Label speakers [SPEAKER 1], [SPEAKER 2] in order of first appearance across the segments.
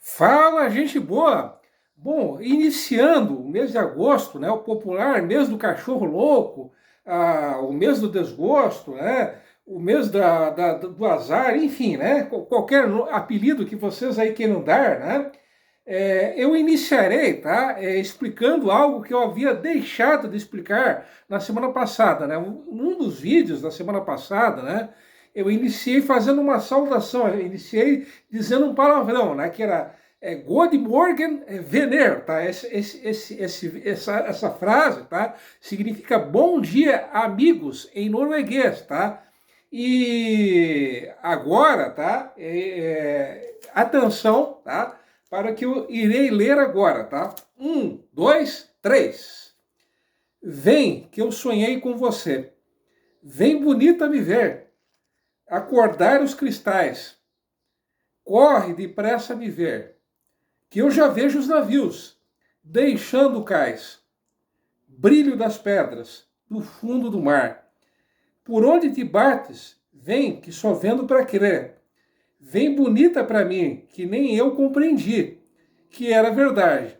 [SPEAKER 1] Fala, gente boa! Bom, iniciando o mês de agosto, né, o popular mês do cachorro louco, o mês do desgosto, né, o mês do azar, enfim, né, qualquer apelido que vocês aí queiram dar, né, eu iniciarei, tá, explicando algo que eu havia deixado de explicar na semana passada, né, um dos vídeos da semana passada, né, eu iniciei fazendo uma saudação, eu iniciei dizendo um palavrão, né, que era God Morgen Vener, tá? Essa frase, tá? Significa bom dia, amigos, em norueguês, tá? E agora, tá? Atenção, tá? Para o que eu irei ler agora, tá? Um, dois, três. Vem, que eu sonhei com você. Vem bonita me ver. Acordar os cristais. Corre depressa me ver. Que eu já vejo os navios, deixando o cais, brilho das pedras, do fundo do mar. Por onde te bates, vem, que só vendo para crer. Vem bonita para mim, que nem eu compreendi, que era verdade.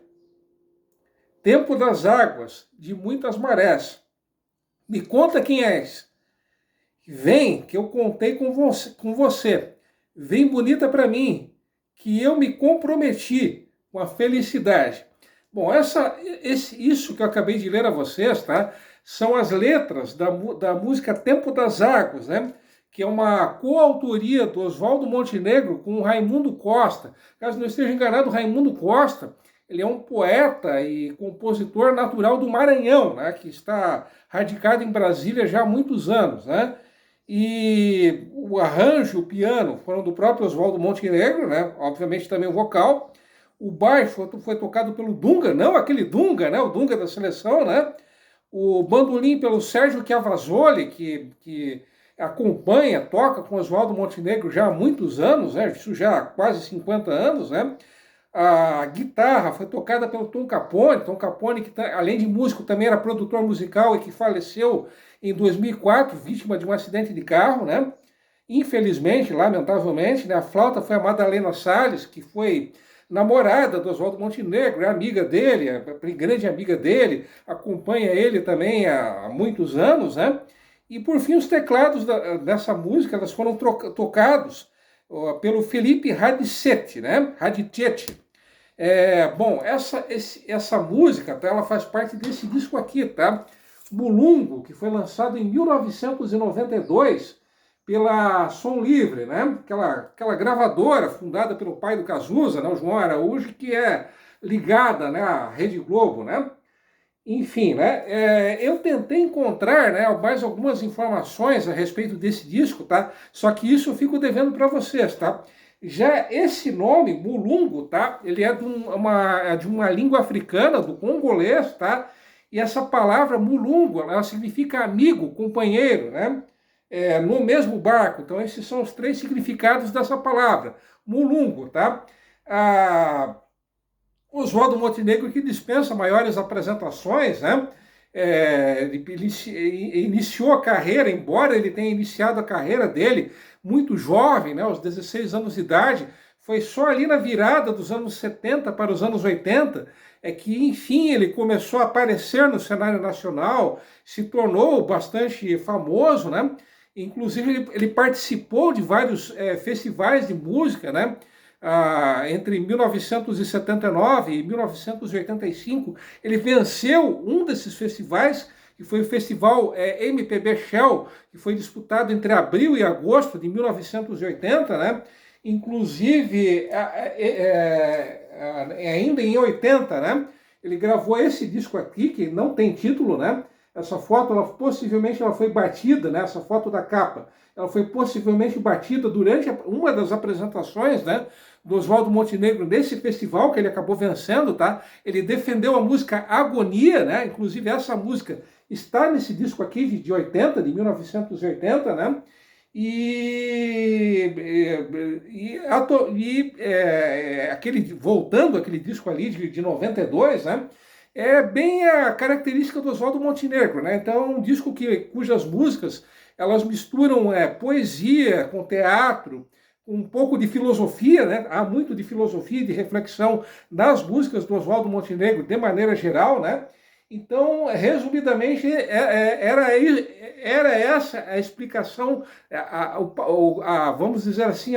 [SPEAKER 1] Tempo das águas, de muitas marés. Me conta quem és. Vem, que eu contei com você. Vem bonita para mim, que eu me comprometi com a felicidade. Bom, isso que eu acabei de ler a vocês, tá? São as letras da música Tempo das Águas, né? Que é uma coautoria do Oswaldo Montenegro com o Raimundo Costa. Caso não esteja enganado, o Raimundo Costa, ele é um poeta e compositor natural do Maranhão, né? Que está radicado em Brasília já há muitos anos, né? E o arranjo, o piano, foram do próprio Oswaldo Montenegro, né? Obviamente também o vocal. O baixo foi tocado pelo Dunga, não aquele Dunga, né? O Dunga da seleção, né? O bandolim pelo Sérgio Chiavasoli, que acompanha, toca com Oswaldo Montenegro já há muitos anos, né? Isso já há quase 50 anos, né? A guitarra foi tocada pelo Tom Capone, que além de músico também era produtor musical e que faleceu em 2004, vítima de um acidente de carro, né? Infelizmente, lamentavelmente, né? A flauta foi a Madalena Salles, que foi namorada do Oswaldo Montenegro, é amiga dele, é grande amiga dele, acompanha ele também há muitos anos, né? E por fim, os teclados dessa música elas foram tocados pelo Felipe Radicetti, né? Radicetti. Bom, essa música, tá, ela faz parte desse disco aqui, tá? Mulungo, que foi lançado em 1992 pela Som Livre, né? Aquela gravadora fundada pelo pai do Cazuza, né? O João Araújo, que é ligada, né, à Rede Globo, né? Enfim, né? Eu tentei encontrar, né, mais algumas informações a respeito desse disco, tá? Só que isso eu fico devendo para vocês, tá? Já esse nome, Mulungo, tá? Ele é de uma língua africana, do congolês, tá? E essa palavra mulungo, ela significa amigo, companheiro, né? No mesmo barco. Então, esses são os três significados dessa palavra. Mulungo, tá? Oswaldo Montenegro, que dispensa maiores apresentações, né? Ele iniciou a carreira, embora ele tenha iniciado a carreira dele muito jovem, né, aos 16 anos de idade, foi só ali na virada dos anos 70 para os anos 80 que, enfim, ele começou a aparecer no cenário nacional, se tornou bastante famoso, né? Inclusive, ele participou de vários festivais de música, né? Entre 1979 e 1985, ele venceu um desses festivais, que foi o festival MPB Shell, que foi disputado entre abril e agosto de 1980, né? Inclusive, ainda em 80, né? Ele gravou esse disco aqui, que não tem título, né? Essa foto, possivelmente ela foi batida, né? Essa foto da capa, ela foi possivelmente batida durante uma das apresentações, né, do Oswaldo Montenegro nesse festival que ele acabou vencendo, tá? Ele defendeu a música Agonia, né? Inclusive essa música está nesse disco aqui de 80, de 1980, né? Voltando aquele disco ali de 92, né? É bem a característica do Oswaldo Montenegro, né? Então é um disco cujas músicas elas misturam poesia com teatro, um pouco de filosofia, né? Há muito de filosofia e de reflexão nas músicas do Oswaldo Montenegro, de maneira geral, né? Então, resumidamente, era essa a explicação, vamos dizer assim,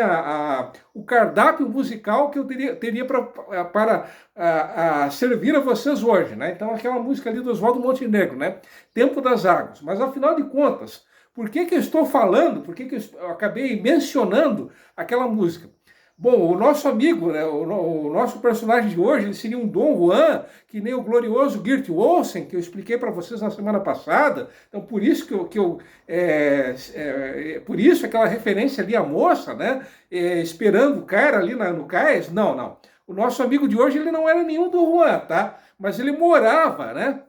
[SPEAKER 1] o cardápio musical que eu teria para servir a vocês hoje, né? Então, aquela música ali do Oswaldo Montenegro, né? Tempo das Águas. Mas, afinal de contas, por que eu estou falando, por que eu acabei mencionando aquela música? Bom, o nosso amigo, né, o nosso personagem de hoje, ele seria um Dom Juan, que nem o glorioso Gert Olsen, que eu expliquei para vocês na semana passada. Então, por isso por isso aquela referência ali à moça, né, esperando o cara ali no cais. Não, não. O nosso amigo de hoje, ele não era nenhum Dom Juan, tá? Mas ele morava, né,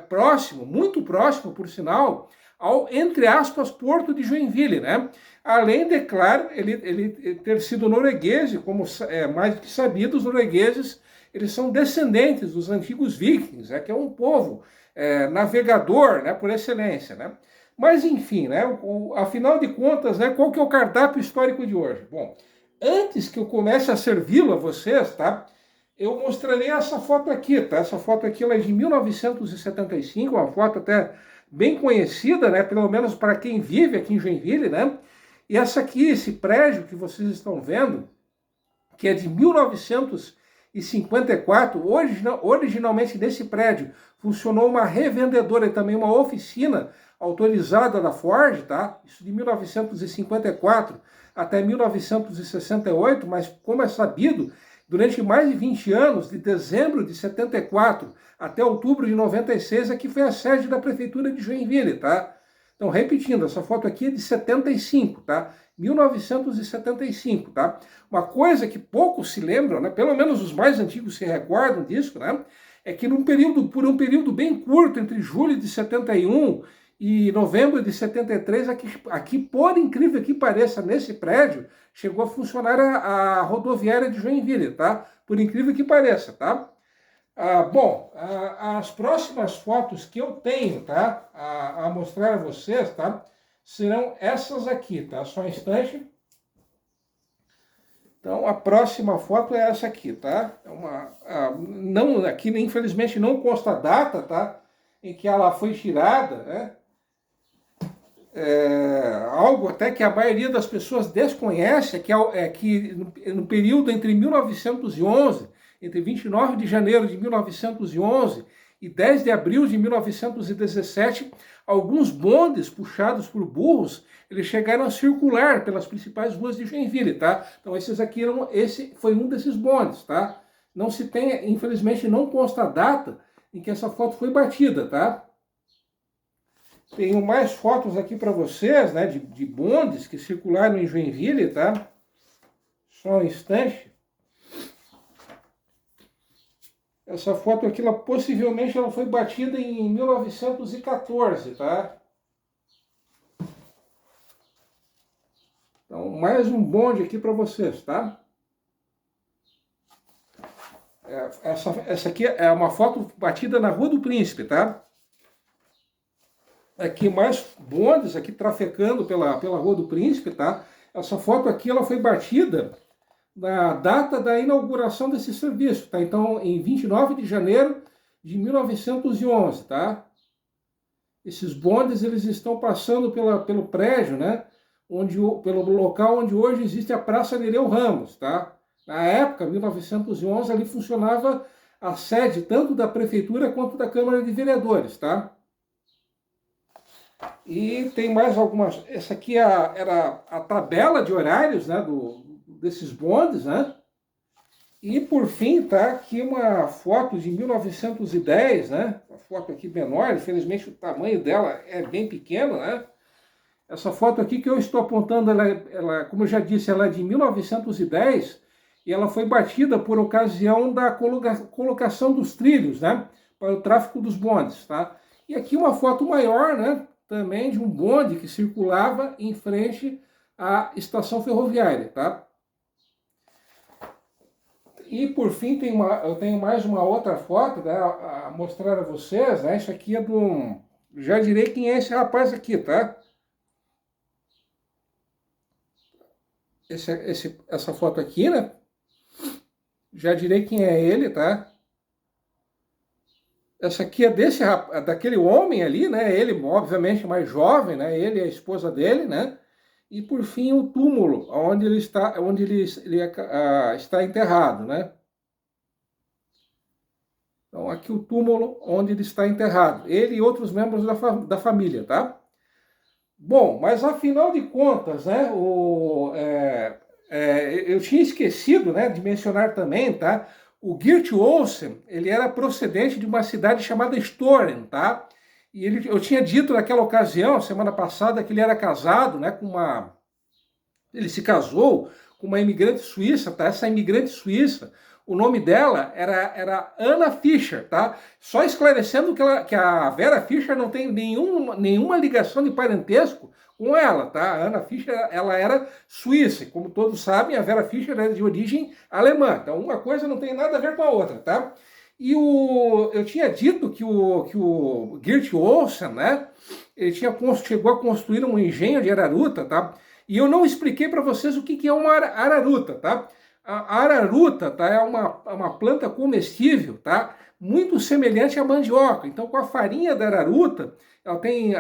[SPEAKER 1] próximo, muito próximo, por sinal, ao, entre aspas, Porto de Joinville, né? Além de, claro, ele ter sido norueguês, e como mais que sabido, os noruegueses, eles são descendentes dos antigos vikings, que é um povo navegador, né, por excelência, né? Mas, enfim, né, afinal de contas, né, qual que é o cardápio histórico de hoje? Bom, antes que eu comece a servi-lo a vocês, tá? Eu mostrarei essa foto aqui, tá? Essa foto aqui ela é de 1975, uma foto até bem conhecida, né? Pelo menos para quem vive aqui em Joinville, né? E essa aqui, esse prédio que vocês estão vendo, que é de 1954, originalmente nesse prédio funcionou uma revendedora e também uma oficina autorizada da Ford, tá? Isso de 1954 até 1968, mas como é sabido, durante mais de 20 anos, de dezembro de 74 até outubro de 96, aqui foi a sede da Prefeitura de Joinville, tá? Então, repetindo, essa foto aqui é de 75, tá? 1975, tá? Uma coisa que poucos se lembram, né? Pelo menos os mais antigos se recordam disso, né? É que por um período bem curto, entre julho de 71 e novembro de 73, aqui, por incrível que pareça, nesse prédio, chegou a funcionar a rodoviária de Joinville, tá? Por incrível que pareça, tá? Bom, as próximas fotos que eu tenho, tá? A mostrar a vocês, tá? Serão essas aqui, tá? Só um instante. Então, a próxima foto é essa aqui, tá? Aqui, infelizmente, não consta a data, tá? Em que ela foi tirada, né? Algo até que a maioria das pessoas desconhece, que no período entre 1911, entre 29 de janeiro de 1911 e 10 de abril de 1917, alguns bondes puxados por burros, eles chegaram a circular pelas principais ruas de Joinville, tá? Então esse foi um desses bondes, tá? Não se tem, infelizmente não consta a data em que essa foto foi batida, tá? Tenho mais fotos aqui para vocês, né, de bondes que circularam em Joinville, tá? Só um instante. Essa foto aqui, possivelmente ela foi batida em 1914, tá? Então, mais um bonde aqui para vocês, tá? Essa aqui é uma foto batida na Rua do Príncipe, tá? Aqui mais bondes aqui trafegando pela Rua do Príncipe, tá? Essa foto aqui ela foi batida na data da inauguração desse serviço, tá? Então, em 29 de janeiro de 1911, tá? Esses bondes eles estão passando pelo prédio, né? Pelo local onde hoje existe a Praça Nereu Ramos, tá? Na época, 1911, ali funcionava a sede tanto da prefeitura quanto da Câmara de Vereadores, tá? E tem mais algumas. Essa aqui era a tabela de horários, né, desses bondes, né? E por fim, tá aqui uma foto de 1910, né? Uma foto aqui menor, infelizmente o tamanho dela é bem pequeno, né? Essa foto aqui que eu estou apontando, ela, como eu já disse, ela é de 1910 e ela foi batida por ocasião da colocação dos trilhos, né? Para o tráfego dos bondes, tá? E aqui uma foto maior, né? Também de um bonde que circulava em frente à estação ferroviária, tá? E por fim eu tenho mais uma outra foto, né, a mostrar a vocês, né? Isso aqui é já direi quem é esse rapaz aqui, tá? essa foto aqui, né? Já direi quem é ele, tá? Essa aqui é daquele homem ali, né? Ele, obviamente, mais jovem, né? Ele e a esposa dele, né? E por fim o túmulo, onde ele está enterrado, né? Então aqui o túmulo onde ele está enterrado, ele e outros membros da família, tá? Bom, mas afinal de contas, né? Eu tinha esquecido, né, de mencionar também, tá? O Geert Olsen, ele era procedente de uma cidade chamada Storen, tá? E eu tinha dito naquela ocasião, semana passada, que ele era casado, né, ele se casou com uma imigrante suíça, tá? Essa imigrante suíça, o nome dela era Anna Fischer, tá? Só esclarecendo que a Vera Fischer não tem nenhuma ligação de parentesco com ela, tá? A Anna Fischer, ela era suíça, e como todos sabem, a Vera Fischer era de origem alemã, então uma coisa não tem nada a ver com a outra, tá? E eu tinha dito que o Geert Olsen, né, ele chegou a construir um engenho de araruta, tá? E eu não expliquei para vocês o que é uma araruta, tá? A araruta, tá, é uma planta comestível, tá? Muito semelhante à mandioca. Então, com a farinha da araruta, ela tem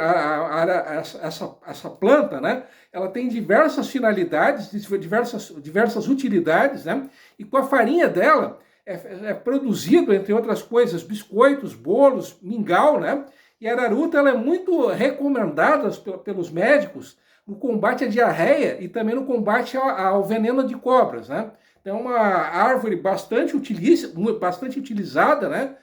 [SPEAKER 1] essa planta, né? Ela tem diversas finalidades, diversas utilidades, né? E com a farinha dela é produzido, entre outras coisas, biscoitos, bolos, mingau, né? E a araruta ela é muito recomendada pelos médicos no combate à diarreia e também no combate ao veneno de cobras, né? Então é uma árvore bastante utilizada, né?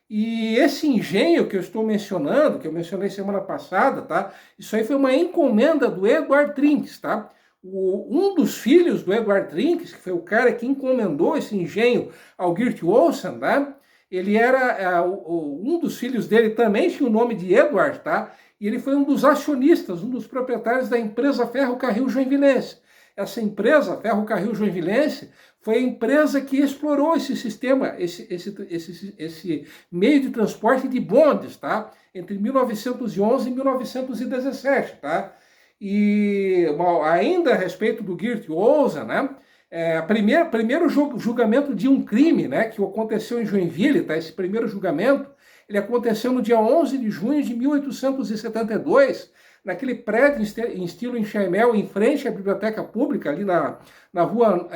[SPEAKER 1] E esse engenho que eu estou mencionando, que eu mencionei semana passada, tá? Isso aí foi uma encomenda do Edward Trinks, tá? Um dos filhos do Edward Trinks, que foi o cara que encomendou esse engenho ao Geert Olsen, tá? Ele era, um dos filhos dele também tinha o nome de Edward, tá? E ele foi um dos acionistas, um dos proprietários da empresa Ferrocarril Joinvilense. Essa empresa, Ferrocarril Joinvilense, foi a empresa que explorou esse sistema, esse meio de transporte de bondes, tá? Entre 1911 e 1917, tá? E ainda a respeito do Geert Olsen, né? Primeiro julgamento de um crime, né, que aconteceu em Joinville, tá? Esse primeiro julgamento, ele aconteceu no dia 11 de junho de 1872, naquele prédio em estilo enxaimel, em frente à biblioteca pública, ali na rua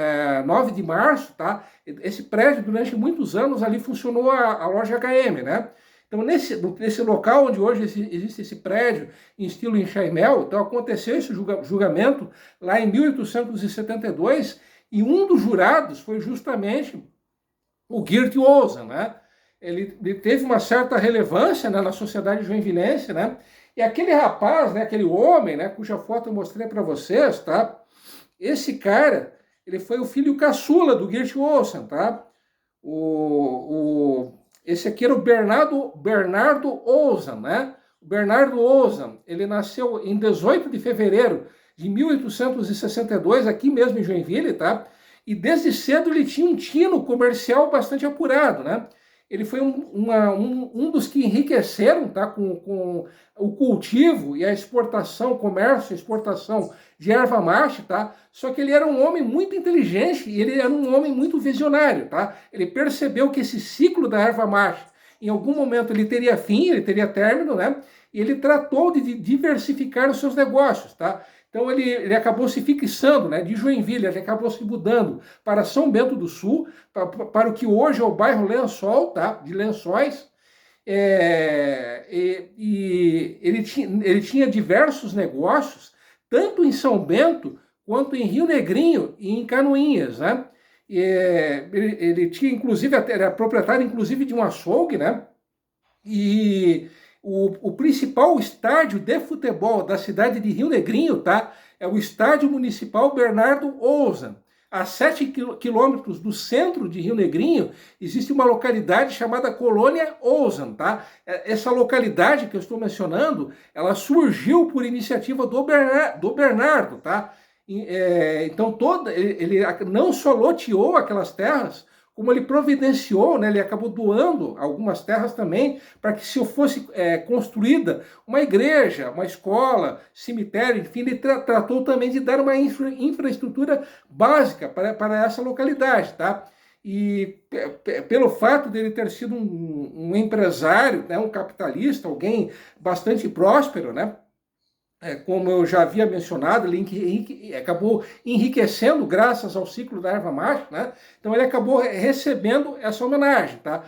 [SPEAKER 1] 9 de março, tá? Esse prédio, durante muitos anos, ali funcionou a loja HM, né? Então, nesse local onde hoje existe esse prédio em estilo enxaimel, então aconteceu esse julgamento lá em 1872, e um dos jurados foi justamente o Geert Olsen, né? Ele teve uma certa relevância, né, na sociedade joinvilense, né? E aquele rapaz, né, aquele homem, né, cuja foto eu mostrei para vocês, tá? Esse cara, ele foi o filho caçula do Geert Olsen, tá? Esse aqui era o Bernardo Olsen, né? O Bernardo Olsen, ele nasceu em 18 de fevereiro de 1862, aqui mesmo em Joinville, tá? E desde cedo ele tinha um tino comercial bastante apurado, né? Ele foi um dos que enriqueceram, tá, com o cultivo e a exportação, comércio e exportação de erva mate, tá? Só que ele era um homem muito inteligente e ele era um homem muito visionário, tá? Ele percebeu que esse ciclo da erva mate, em algum momento ele teria fim, ele teria término, né? E ele tratou de diversificar os seus negócios, tá? Então ele acabou se fixando, né, de Joinville, ele acabou se mudando para São Bento do Sul, para o que hoje é o bairro Lençol, tá, de Lençóis, e ele tinha diversos negócios, tanto em São Bento, quanto em Rio Negrinho e em Canoinhas, né? Ele tinha, inclusive, era proprietário, inclusive, de um açougue, né? E o principal estádio de futebol da cidade de Rio Negrinho, tá? É o Estádio Municipal Bernardo Olsen. A 7 quilômetros do centro de Rio Negrinho, existe uma localidade chamada Colônia Olsen, tá? Essa localidade que eu estou mencionando, ela surgiu por iniciativa do Bernardo, tá? Então, ele não só loteou aquelas terras, como ele providenciou, né, ele acabou doando algumas terras também para que se fosse construída uma igreja, uma escola, cemitério, enfim, ele tratou também de dar uma infraestrutura básica para essa localidade, tá? E pelo fato dele ter sido um empresário, né, um capitalista, alguém bastante próspero, né? Como eu já havia mencionado, ele acabou enriquecendo graças ao ciclo da erva mate, né? Então ele acabou recebendo essa homenagem, tá?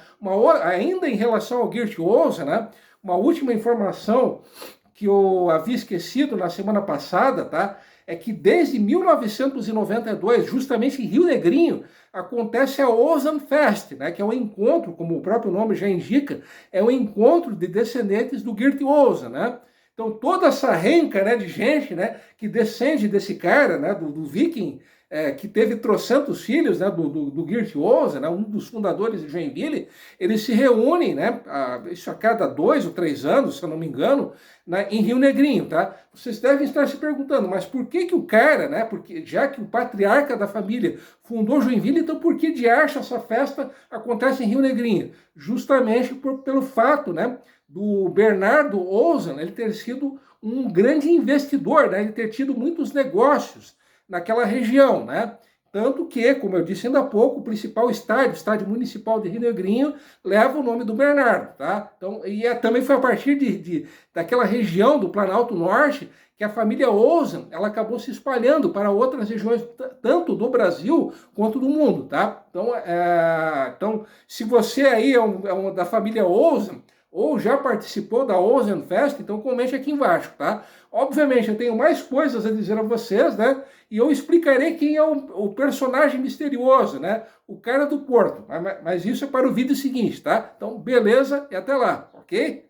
[SPEAKER 1] Ainda em relação ao Geert Olsen, né? Uma última informação que eu havia esquecido na semana passada, tá? É que desde 1992, justamente em Rio Negrinho, acontece a Olsen Fest, né? Que é um encontro, como o próprio nome já indica, é um encontro de descendentes do Geert Olsen, né? Então, toda essa renca, né, de gente, né, que descende desse cara, né, do viking, que teve trocentos filhos, né, do Geert Olsen, né, um dos fundadores de Joinville, eles se reúnem, né, isso a cada 2 ou 3 anos, se eu não me engano, né, em Rio Negrinho, tá? Vocês devem estar se perguntando, mas por que o cara, né, porque, já que o patriarca da família fundou Joinville, então por que de acha essa festa acontece em Rio Negrinho? Justamente pelo fato, né, do Bernardo Olsen, ele ter sido um grande investidor, né? Ele ter tido muitos negócios naquela região, né? Tanto que, como eu disse ainda há pouco, o principal estádio, o estádio municipal de Rio Negrinho, leva o nome do Bernardo, tá? Então, também foi a partir daquela região do Planalto Norte que a família Olsen, ela acabou se espalhando para outras regiões, tanto do Brasil quanto do mundo, tá? Então, se você aí é da família Olsen, ou já participou da Olsen Fest, então comente aqui embaixo, tá? Obviamente, eu tenho mais coisas a dizer a vocês, né? E eu explicarei quem é o personagem misterioso, né? O cara do Porto. Mas isso é para o vídeo seguinte, tá? Então, beleza e até lá, ok?